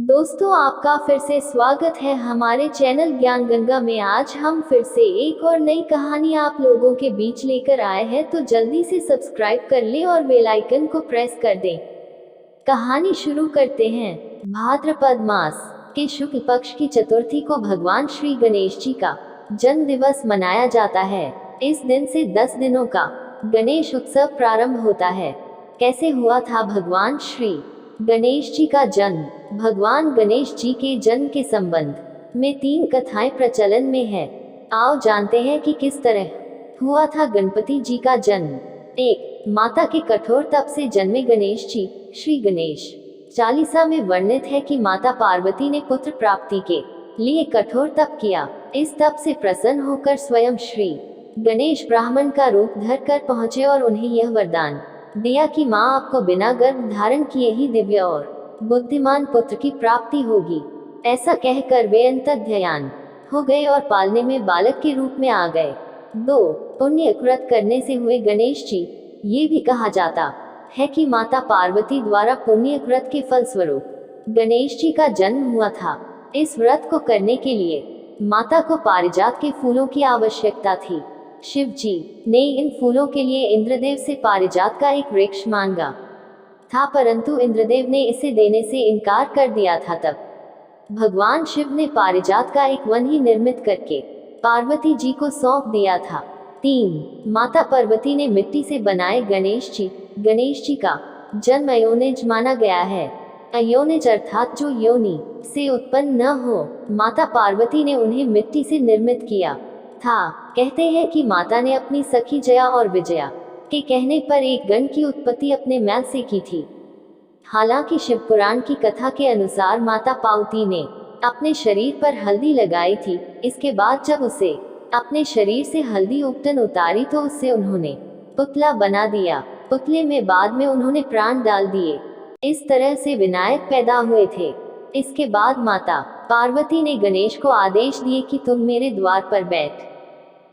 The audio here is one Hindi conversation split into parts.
दोस्तों, आपका फिर से स्वागत है हमारे चैनल ज्ञान गंगा में। आज हम फिर से एक और नई कहानी आप लोगों के बीच लेकर आए हैं, तो जल्दी से सब्सक्राइब कर लें और बेल आइकन को प्रेस कर दें। कहानी शुरू करते हैं। भाद्रपद मास के शुक्ल पक्ष की चतुर्थी को भगवान श्री गणेश जी का जन्म दिवस मनाया जाता है। इस दिन से 10 दिनों का गणेश उत्सव प्रारंभ होता है। कैसे हुआ था भगवान श्री गणेश जी का जन्म? भगवान गणेश जी के जन्म के संबंध में 3 कथाएं प्रचलन में है। आओ जानते हैं कि किस तरह हुआ था गणपति जी का जन्म। 1. माता के कठोर तप से जन्मे गणेश जी। श्री गणेश चालीसा में वर्णित है कि माता पार्वती ने पुत्र प्राप्ति के लिए कठोर तप किया। इस तप से प्रसन्न होकर स्वयं श्री गणेश ब्राह्मण का रूप धर कर पहुंचे और उन्हें यह वरदान दिया कि माँ आपको बिना गर्भ धारण किए ही दिव्य और बुद्धिमान पुत्र की प्राप्ति होगी। ऐसा कहकर वे अंतर्ध्यान हो गए और पालने में बालक के रूप में आ गए। 2. पुण्य कृत करने से हुए गणेश जी। ये भी कहा जाता है कि माता पार्वती द्वारा पुण्य कृत के फलस्वरूप गणेश जी का जन्म हुआ था। इस व्रत को करने के लिए माता को पारिजात के फूलों की आवश्यकता थी। शिव जी ने इन फूलों के लिए इंद्रदेव से पारिजात का एक वृक्ष मांगा था, परंतु इंद्रदेव ने इसे देने से इनकार कर दिया था। तब भगवान शिव ने पारिजात का एक वन ही निर्मित करके पार्वती जी को सौंप दिया था। 3. माता पार्वती ने मिट्टी से बनाए गणेश जी का जन्म अयोनिज माना गया है। अयोनिज अर्थात जो योनि से उत्पन्न न हो। माता पार्वती ने उन्हें मिट्टी से निर्मित किया था। कहते हैं कि माता ने अपनी सखी जया और विजया के कहने पर एक गण की उत्पत्ति अपने मैल से की थी। हालांकि शिव पुराण की कथा के अनुसार माता पार्वती ने अपने शरीर पर हल्दी लगाई थी। इसके बाद जब उसे अपने शरीर से हल्दी उपटन उतारी तो उससे उन्होंने पुतला बना दिया। पुतले में बाद में उन्होंने प्राण डाल दिए। इस तरह से विनायक पैदा हुए थे। इसके बाद माता पार्वती ने गणेश को आदेश दिए कि तुम मेरे द्वार पर बैठ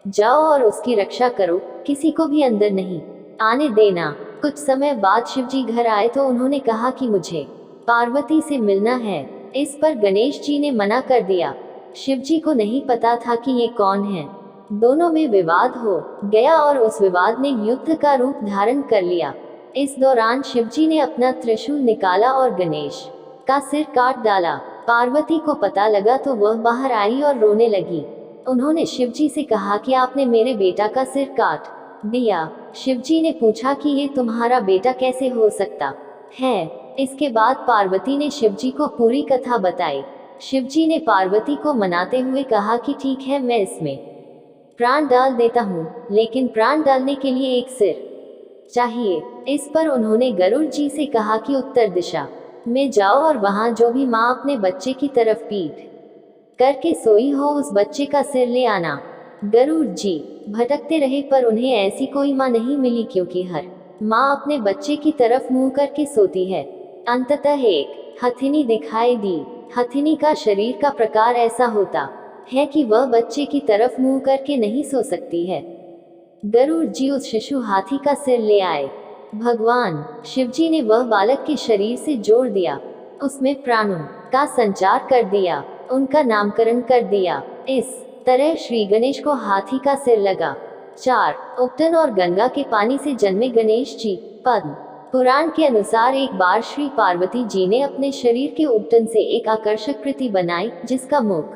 जाओ और उसकी रक्षा करो, किसी को भी अंदर नहीं आने देना। कुछ समय बाद शिव जी घर आए तो उन्होंने कहा कि मुझे पार्वती से मिलना है। इस पर गणेश जी ने मना कर दिया। शिव जी को नहीं पता था कि ये कौन है। दोनों में विवाद हो गया और उस विवाद ने युद्ध का रूप धारण कर लिया। इस दौरान शिव जी ने अपना त्रिशूल निकाला और गणेश का सिर काट डाला। पार्वती को पता लगा तो वह बाहर आई और रोने लगी। उन्होंने शिव जी से कहा कि आपने मेरे बेटा का सिर काट दिया। शिव जी ने पूछा कि ये तुम्हारा बेटा कैसे हो सकता है। इसके बाद पार्वती ने शिव जी को पूरी कथा बताई। शिव जी ने पार्वती को मनाते हुए कहा कि ठीक है, मैं इसमें प्राण डाल देता हूँ, लेकिन प्राण डालने के लिए एक सिर चाहिए। इस पर उन्होंने गरुड़ जी से कहा कि उत्तर दिशा में जाओ और वहां जो भी माँ अपने बच्चे की तरफ पीठ करके सोई हो उस बच्चे का सिर ले आना। गरुड़ जी भटकते रहे पर उन्हें ऐसी कोई माँ नहीं मिली, क्योंकि हर माँ अपने बच्चे की तरफ मुंह करके सोती है। अंततः एक हथिनी दिखाई दी। हथिनी का शरीर का प्रकार ऐसा होता है कि वह बच्चे की तरफ मुंह करके नहीं सो सकती है। गरुड़ जी उस शिशु हाथी का सिर ले आए। भगवान शिव जी ने वह बालक के शरीर से जोड़ दिया, उसमें प्राणों का संचार कर दिया, उनका नामकरण कर दिया। इस तरह श्री गणेश को हाथी का सिर लगा। 4. उपटन और गंगा के पानी से जन्मे गणेश जी। पद्म पुराण के अनुसार एक बार श्री पार्वती जी ने अपने शरीर के उपटन से एक आकर्षक कृति बनाई, जिसका मुख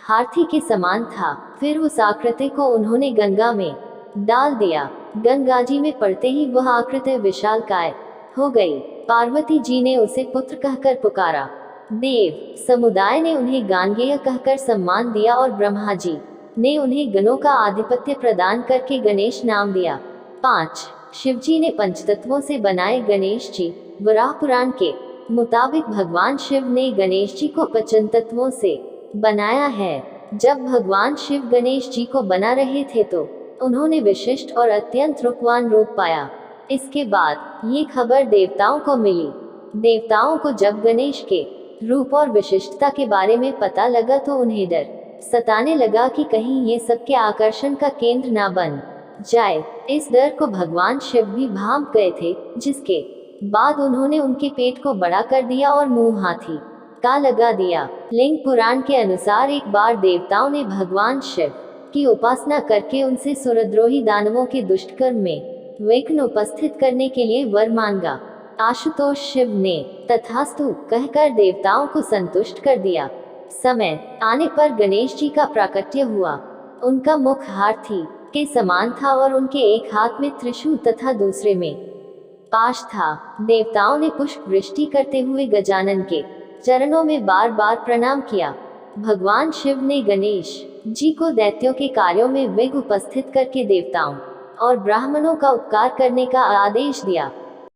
हाथी के समान था। फिर उस आकृति को उन्होंने गंगा में डाल दिया। गंगा जी में पड़ते ही वह आकृति विशालकाय हो गई। पार्वती जी ने उसे पुत्र कहकर पुकारा। देव समुदाय ने उन्हें गानगेय कहकर सम्मान दिया और ब्रह्मा जी ने उन्हें गणों का आधिपत्य प्रदान करके गणेश नाम दिया। 5. शिव जी ने पंचतत्वों से बनाए गणेश जी। वराह पुराण के मुताबिक भगवान शिव ने गणेश जी को पंचतत्वों से बनाया है। जब भगवान शिव गणेश जी को बना रहे थे तो उन्होंने विशिष्ट और अत्यंत रूपवान रूप पाया। इसके बाद ये खबर देवताओं को मिली। देवताओं को जब गणेश के रूप और विशिष्टता के बारे में पता लगा तो उन्हें डर सताने लगा कि कहीं ये सबके आकर्षण का केंद्र ना बन जाए। इस डर को भगवान शिव भी भांप गए थे, जिसके बाद उन्होंने उनके पेट को बड़ा कर दिया और मुंह हाथी का लगा दिया। लिंग पुराण के अनुसार एक बार देवताओं ने भगवान शिव की उपासना करके उनसे सुरद्रोही दानवों के दुष्कर्म में विघ्न उपस्थित करने के लिए वर मांगा। आशुतोष शिव ने तथास्तु कहकर देवताओं को संतुष्ट कर दिया। समय आने पर गणेश जी का प्राकट्य हुआ। उनका मुख हाथी के समान था और उनके एक हाथ में त्रिशूल तथा दूसरे में पाश था। देवताओं ने पुष्प वृष्टि करते हुए गजानन के चरणों में बार बार प्रणाम किया। भगवान शिव ने गणेश जी को दैत्यों के कार्यों में विघ्न उपस्थित करके देवताओं और ब्राह्मणों का उपकार करने का आदेश दिया।